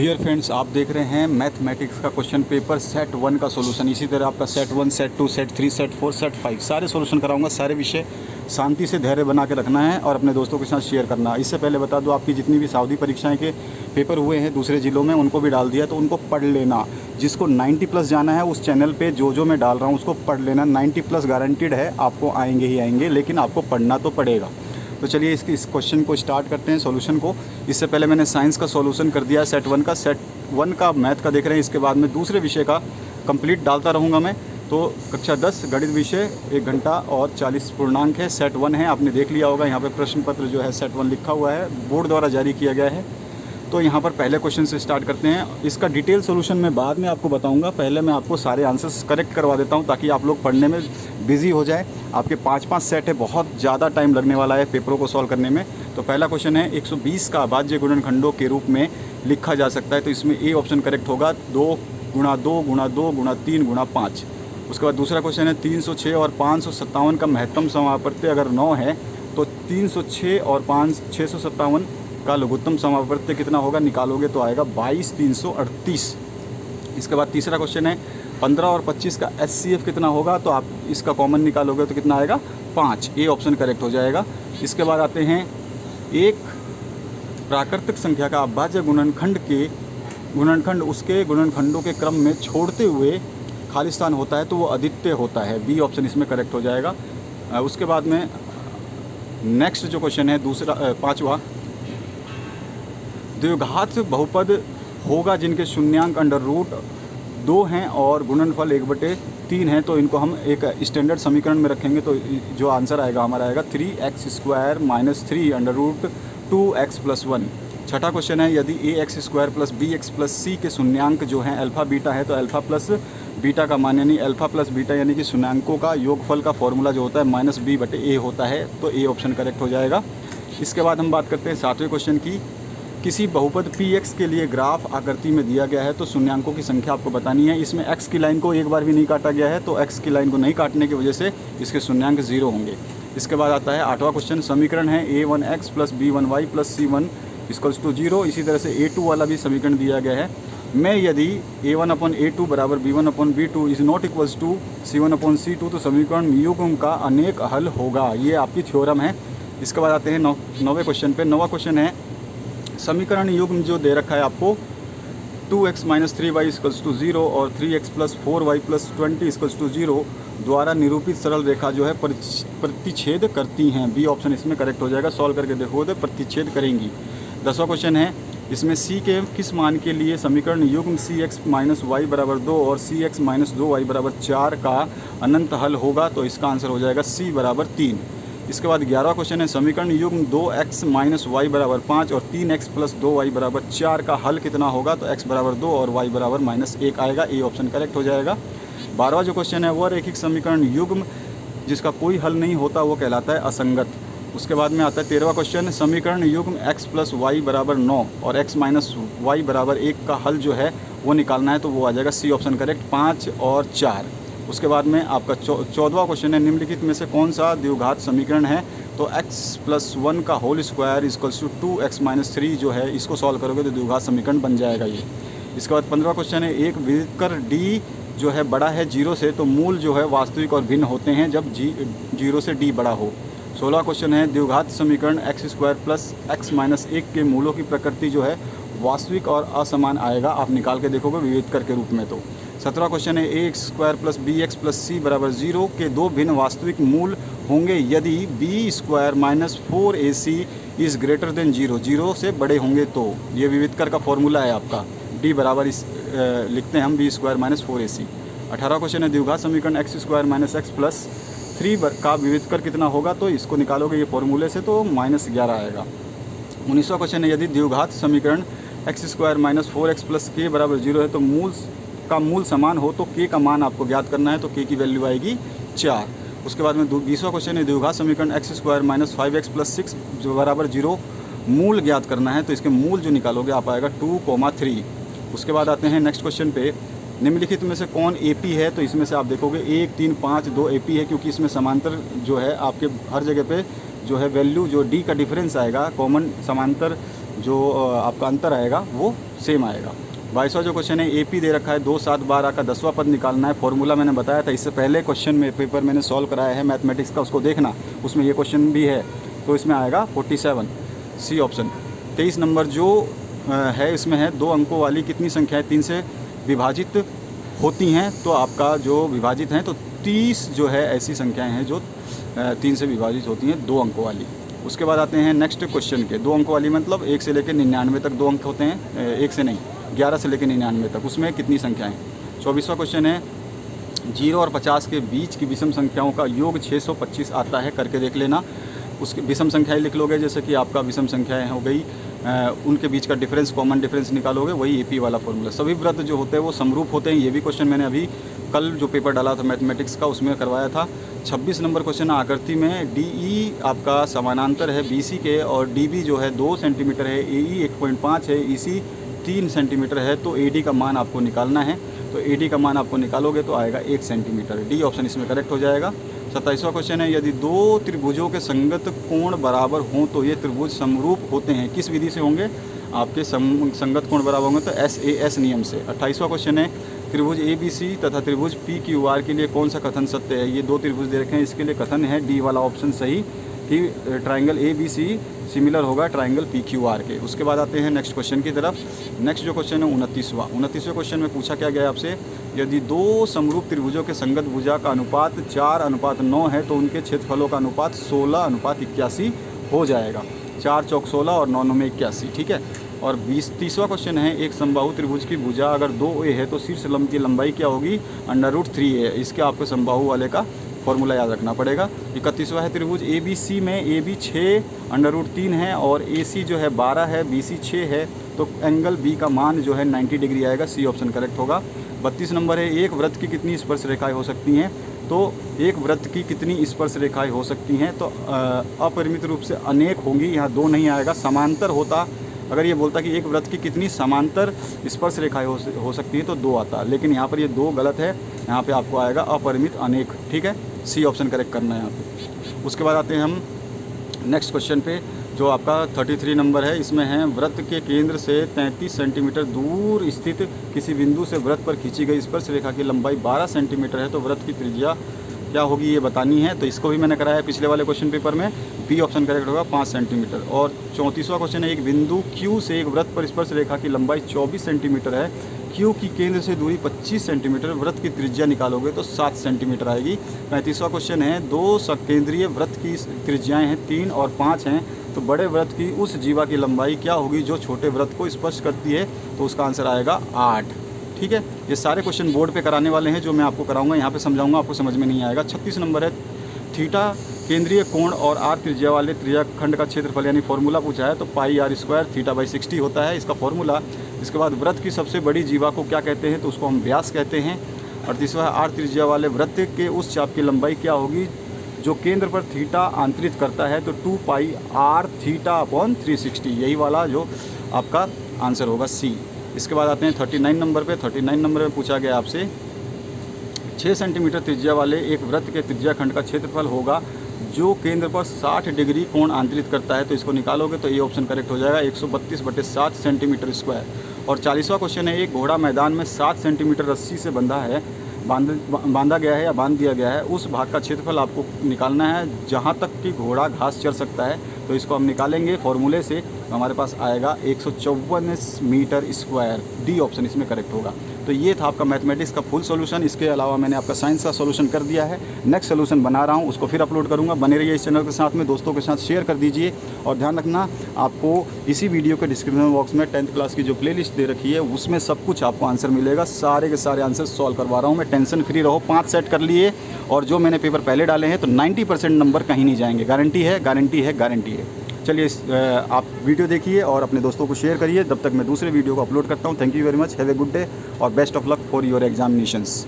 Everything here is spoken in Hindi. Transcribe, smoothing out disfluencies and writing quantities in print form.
डियर फ्रेंड्स, आप देख रहे हैं मैथमेटिक्स का क्वेश्चन पेपर सेट 1 का सॉल्यूशन। इसी तरह आपका set 1, set 2, set 3, set 4, set 5 सारे सॉल्यूशन कराऊंगा। सारे विषय शांति से धैर्य बना के रखना है और अपने दोस्तों के साथ शेयर करना है। इससे पहले बता दूं, आपकी जितनी भी साउदी परीक्षाएं के पेपर हुए हैं दूसरे ज़िलों में उनको भी डाल दिया, तो उनको पढ़ लेना। जिसको 90+ जाना है उस चैनल पर जो मैं डाल रहा हूँ उसको पढ़ लेना। 90+ गारंटीड है, आपको आएंगे ही आएंगे, लेकिन आपको पढ़ना तो पड़ेगा। तो चलिए इस क्वेश्चन को स्टार्ट करते हैं सॉल्यूशन को। इससे पहले मैंने साइंस का सॉल्यूशन कर दिया सेट 1 का। सेट 1 का मैथ का देख रहे हैं, इसके बाद में दूसरे विषय का कंप्लीट डालता रहूँगा मैं। तो कक्षा 10 गणित विषय 1 घंटा और 40 पूर्णांक है। सेट 1 है, आपने देख लिया होगा। यहाँ पे प्रश्न पत्र जो है सेट 1 लिखा हुआ है, बोर्ड द्वारा जारी किया गया है। तो यहाँ पर पहले क्वेश्चन से स्टार्ट करते हैं। इसका डिटेल सॉल्यूशन मैं बाद में आपको बताऊंगा, पहले मैं आपको सारे आंसर्स करेक्ट करवा देता हूँ ताकि आप लोग पढ़ने में बिजी हो जाए। आपके 5-5 सेट है, बहुत ज़्यादा टाइम लगने वाला है पेपरों को सॉल्व करने में। तो पहला क्वेश्चन है 120 का अभाज्य गुणनखंडों के रूप में लिखा जा सकता है। तो इसमें ए ऑप्शन करेक्ट होगा, 2 गुणा 2 गुणा 2 गुणा 3 गुणा 5। उसके बाद दूसरा क्वेश्चन है 306 और 557 का महत्तम समावर्त्य अगर 9 है तो 306 और 657 का लघुत्तम समावर्त्य कितना होगा, निकालोगे तो आएगा 22,338। इसके बाद तीसरा क्वेश्चन है 15 और 25 का HCF कितना होगा, तो आप इसका कॉमन निकालोगे तो कितना आएगा 5। ए ऑप्शन करेक्ट हो जाएगा। इसके बाद आते हैं एक प्राकृतिक संख्या का अभाज्य गुणनखंड उसके गुणनखंडों के क्रम में छोड़ते हुए खाली स्थान होता है तो वो अद्वितीय होता है। बी ऑप्शन इसमें करेक्ट हो जाएगा। उसके बाद में नेक्स्ट जो क्वेश्चन है पाँचवा, द्विघात बहुपद होगा जिनके शून्यांक √2 हैं और गुणनफल 1/3 है। तो इनको हम एक स्टैंडर्ड समीकरण में रखेंगे तो जो आंसर आएगा हमारा आएगा 3x² - 3 √2x + 1। छठा क्वेश्चन है यदि ax² + bx + c के शून्यांक जो हैं अल्फ़ा बीटा है तो अल्फ़ा प्लस बीटा का मान यानी अल्फ़ा प्लस बीटा यानी कि शून्यांकों का योगफल का फॉर्मूला जो होता है -b/a होता है। तो ए ऑप्शन करेक्ट हो जाएगा। इसके बाद हम बात करते हैं 7वें क्वेश्चन की। किसी बहुपद px के लिए ग्राफ आकृति में दिया गया है तो शून्यांकों की संख्या आपको बतानी है। इसमें x की लाइन को एक बार भी नहीं काटा गया है, तो x की लाइन को नहीं काटने की वजह से इसके शून्यांक 0 होंगे। इसके बाद आता है 8वां क्वेश्चन। समीकरण है a1x + b1y + c1 = 0। इसी तरह से a2 वाला भी समीकरण दिया गया है। मैं यदि a1/a2 = b1/b2 is not equals to c1/c2 तो समीकरण युग्म का अनेक हल होगा। ये आपकी थ्योरम है। इसके बाद आते हैं 9वें क्वेश्चन पे। 9वां क्वेश्चन है समीकरण युग्म जो दे रखा है आपको 2x - 3y = 0 और 3x + 4y + 20 = 0 द्वारा निरूपित सरल रेखा जो है प्रतिच्छेद करती हैं। बी ऑप्शन इसमें करेक्ट हो जाएगा। सॉल्व करके देखो तो प्रतिच्छेद करेंगी। 10वां क्वेश्चन है इसमें c के किस मान के लिए समीकरण युग्म cx - y = 2 और cx - 2y = 4 का अनंत हल होगा, तो इसका आंसर हो जाएगा c = 3। इसके बाद 11वां क्वेश्चन है समीकरण युग्म 2x - y = 5 और 3x + 2y = 4 का हल कितना होगा, तो x = 2 और y = -1 आएगा। ए ऑप्शन करेक्ट हो जाएगा। 12वां जो क्वेश्चन है वह रैखिक समीकरण युग्म जिसका कोई हल नहीं होता वो कहलाता है असंगत। उसके बाद में आता है 13वां क्वेश्चन। समीकरण युग्म x + y = 9 और x - y = 1 का हल जो है वो निकालना है, तो वो आ जाएगा सी ऑप्शन करेक्ट, 5 और 4। उसके बाद में आपका 14वां क्वेश्चन है निम्नलिखित में से कौन सा द्विघात समीकरण है, तो x + 1 का होल स्क्वायर = 2x - 3 जो है इसको सॉल्व करोगे तो द्विघात समीकरण बन जाएगा ये। इसके बाद 15वां क्वेश्चन है एक विविधकर d जो है बड़ा है 0 से तो मूल जो है वास्तविक और भिन्न होते हैं जब 0 से d बड़ा हो। 16वां क्वेश्चन है द्विघात समीकरण x² + x - 1 के मूलों की प्रकृति जो है वास्तविक और असमान आएगा, आप निकाल के देखोगे विविधकर के रूप में। तो 17वां क्वेश्चन है ax² + bx + c = 0 के दो भिन्न वास्तविक मूल होंगे यदि b² - 4ac is greater than 0, 0 से बड़े होंगे तो। ये विविधकर का फॉर्मूला है आपका, d बराबर लिखते हैं हम b² - 4ac। 18वां क्वेश्चन है द्विघात समीकरण x² - x + 3 का विविधकर कितना होगा, तो इसको निकालोगे ये फॉर्मूले से तो -11 आएगा। 19वां क्वेश्चन है यदि द्विघात समीकरण x² - 4x + k = 0 है तो मूल समान हो तो k का मान आपको ज्ञात करना है, तो k की वैल्यू आएगी 4। उसके बाद में 20वां क्वेश्चन है द्विघात समीकरण x² - 5x + 6 = 0 मूल ज्ञात करना है, तो इसके मूल जो निकालोगे आप आएगा 2,3। उसके बाद आते हैं नेक्स्ट क्वेश्चन पे। निम्नलिखित में से कौन AP है, तो इसमें से आप देखोगे 1, 3, 5 2 AP है, क्योंकि इसमें समांतर जो है आपके हर जगह पे जो है वैल्यू जो D का डिफरेंस आएगा, कॉमन समांतर जो आपका अंतर आएगा वो सेम आएगा। 22वां जो क्वेश्चन है, एपी दे रखा है 2, 7, 12 का 10वां पद निकालना है। फॉर्मूला मैंने बताया था, इससे पहले क्वेश्चन में पेपर मैंने सॉल्व कराया है मैथमेटिक्स का, उसको देखना, उसमें ये क्वेश्चन भी है। तो इसमें आएगा 47, सी ऑप्शन। 23 नंबर जो है इसमें है 2 अंकों वाली कितनी संख्याएँ 3 से विभाजित होती हैं। तो आपका जो विभाजित हैं तो 30 जो है ऐसी संख्याएँ हैं जो 3 से विभाजित होती हैं 2 अंकों वाली। उसके बाद आते हैं नेक्स्ट क्वेश्चन के। 2 अंकों वाली मतलब 1 से लेकर 99 तक 2 अंक होते हैं, 1 से नहीं 11 से लेकर 99 तक, उसमें कितनी संख्याएँ। 24वां क्वेश्चन है, 0 और 50 के बीच की विषम संख्याओं का योग 625 आता है, करके देख लेना। उसकी विषम संख्याएँ लिख लोगे, जैसे कि आपका विषम संख्याएँ हो गई, उनके बीच का डिफरेंस, कॉमन डिफरेंस निकालोगे, वही एपी वाला फॉर्मूला। सभी व्रत जो होते हैं वो समरूप होते हैं, ये भी क्वेश्चन मैंने अभी कल जो पेपर डाला था मैथमेटिक्स का उसमें करवाया था। 26 नंबर क्वेश्चन, आकृति में डीई आपका समानांतर है बीसी के, और डीबी जो है 2 सेंटीमीटर है, एई 1.5 है, ईसी 3 सेंटीमीटर है। तो एडी का मान आपको निकालना है, तो एडी का मान आपको निकालोगे तो आएगा 1 सेंटीमीटर। डी ऑप्शन इसमें करेक्ट हो जाएगा। 27वां क्वेश्चन है, यदि 2 त्रिभुजों के संगत कोण बराबर हों तो ये त्रिभुज समरूप होते हैं, किस विधि से होंगे। आपके संगत कोण बराबर होंगे तो SAS नियम से। 28वां क्वेश्चन है, त्रिभुज ABC तथा त्रिभुज PQR के लिए कौन सा कथन सत्य है। ये 2 त्रिभुज दे रखे हैं, इसके लिए कथन है डी वाला ऑप्शन सही, कि ट्राइंगल ABC सिमिलर होगा ट्राइंगल PQR के। उसके बाद आते हैं नेक्स्ट क्वेश्चन की तरफ। नेक्स्ट जो क्वेश्चन है 29वें क्वेश्चन में पूछा क्या गया आपसे, यदि 2 समरूप त्रिभुजों के संगत भुजा का अनुपात 4:9 है तो उनके क्षेत्रफलों का अनुपात 16:81 हो जाएगा। 4 चौक 16 और 9 में 81, ठीक है। और 30वां क्वेश्चन है, एक समबाहु त्रिभुज की भुजा अगर 2A है तो शीर्ष लंब की लंबाई क्या होगी, √3A है। इसके आपको समबाहु वाले का फॉर्मूला याद रखना पड़ेगा। 31वां है, त्रिभुज ABC में AB 6 √3 है और AC जो है 12 है, BC 6 है, तो एंगल B का मान जो है 90 डिग्री आएगा, सी ऑप्शन करेक्ट होगा। 32 नंबर है, एक वृत्त की कितनी स्पर्श रेखाएं हो सकती हैं। तो एक वृत्त की कितनी स्पर्श रेखाएं हो सकती हैं, तो अपरिमित रूप से अनेक होंगी, यहाँ 2 नहीं आएगा। समांतर होता, अगर ये बोलता कि एक वृत्त की कितनी समांतर स्पर्श रेखाएं हो सकती हैं तो 2 आता, लेकिन यहाँ पर ये 2 गलत है, यहाँ पे आपको आएगा अपरिमित अनेक, ठीक है। सी ऑप्शन करेक्ट करना है यहाँ पे। उसके बाद आते हैं हम नेक्स्ट क्वेश्चन पे, जो आपका 33 नंबर है। इसमें है, वृत्त के केंद्र से 33 सेंटीमीटर दूर स्थित किसी बिंदु से वृत्त पर खींची गई स्पर्श रेखा की लंबाई 12 सेंटीमीटर है, तो वृत्त की त्रिज्या क्या होगी ये बतानी है। तो इसको भी मैंने कराया है पिछले वाले क्वेश्चन पेपर में, बी ऑप्शन करेक्ट होगा 5 सेंटीमीटर। और 34वां क्वेश्चन है, एक बिंदु Q से एक वृत्त पर स्पर्श रेखा की लंबाई 24 सेंटीमीटर है, Q की केंद्र से दूरी 25 सेंटीमीटर, वृत्त की त्रिज्या निकालोगे तो 7 सेंटीमीटर आएगी। 35वां क्वेश्चन है, 2 सकेंद्रीय वृत्त की त्रिज्याएँ हैं 3 और 5 हैं, तो बड़े वृत्त की उस जीवा की लंबाई क्या होगी जो छोटे वृत्त को स्पर्श करती है, तो उसका आंसर आएगा 8, ठीक है। ये सारे क्वेश्चन बोर्ड पे कराने वाले हैं, जो मैं आपको कराऊंगा, यहाँ पे समझाऊंगा, आपको समझ में नहीं आएगा। 36 नंबर है, थीटा केंद्रीय कोण और r त्रिज्या वाले त्रिज्याखंड का क्षेत्रफल, यानी फॉर्मूला पूछा है, तो πr² θ/60 होता है इसका फॉर्मूला। इसके बाद वृत्त की सबसे बड़ी जीवा को क्या कहते हैं, तो उसको हम व्यास कहते हैं। 38वां है, r त्रिज्या वाले वृत्त के उस चाप की लंबाई क्या होगी जो केंद्र पर थीटा आंतरित करता है, तो 2πr θ/360, यही वाला जो आपका आंसर होगा सी। इसके बाद आते हैं 39 नंबर पे। 39 नंबर में पूछा गया आपसे, 6 सेंटीमीटर त्रिज्या वाले एक वृत्त के त्रिज्याखंड का क्षेत्रफल होगा जो केंद्र पर 60 डिग्री कोण आंतरित करता है, तो इसको निकालोगे तो ये ऑप्शन करेक्ट हो जाएगा, 132/7 सेंटीमीटर स्क्वायर। और 40वां क्वेश्चन है, एक घोड़ा मैदान में 7 सेंटीमीटर रस्सी से बांधा गया है या बांध दिया गया है, उस भाग का क्षेत्रफल आपको निकालना है जहाँ तक कि घोड़ा घास चर सकता है, तो इसको हम निकालेंगे फॉर्मूले से, तो हमारे पास आएगा 154 मीटर स्क्वायर, डी ऑप्शन इसमें करेक्ट होगा। तो ये था आपका मैथमेटिक्स का फुल सॉल्यूशन। इसके अलावा मैंने आपका साइंस का सॉल्यूशन कर दिया है, नेक्स्ट सॉल्यूशन बना रहा हूँ, उसको फिर अपलोड करूँगा। बने रहिए इस चैनल के साथ में, दोस्तों के साथ शेयर कर दीजिए। और ध्यान रखना, आपको इसी वीडियो के डिस्क्रिप्शन बॉक्स में 10th क्लास की जो प्लेलिस्ट दे रखी है उसमें सब कुछ आपको आंसर मिलेगा, सारे के सारे आंसर सॉल्व करवा रहा हूँ मैं, टेंशन फ्री रहो। 5 सेट कर लिए, और जो मैंने पेपर पहले डाले हैं तो 90% नंबर कहीं नहीं जाएंगे, गारंटी है, गारंटी है, गारंटी है। चलिए आप वीडियो देखिए और अपने दोस्तों को शेयर करिए। तब तक मैं दूसरे वीडियो को अपलोड करता हूँ। Thank you very much, have a good day और best of luck for your examinations.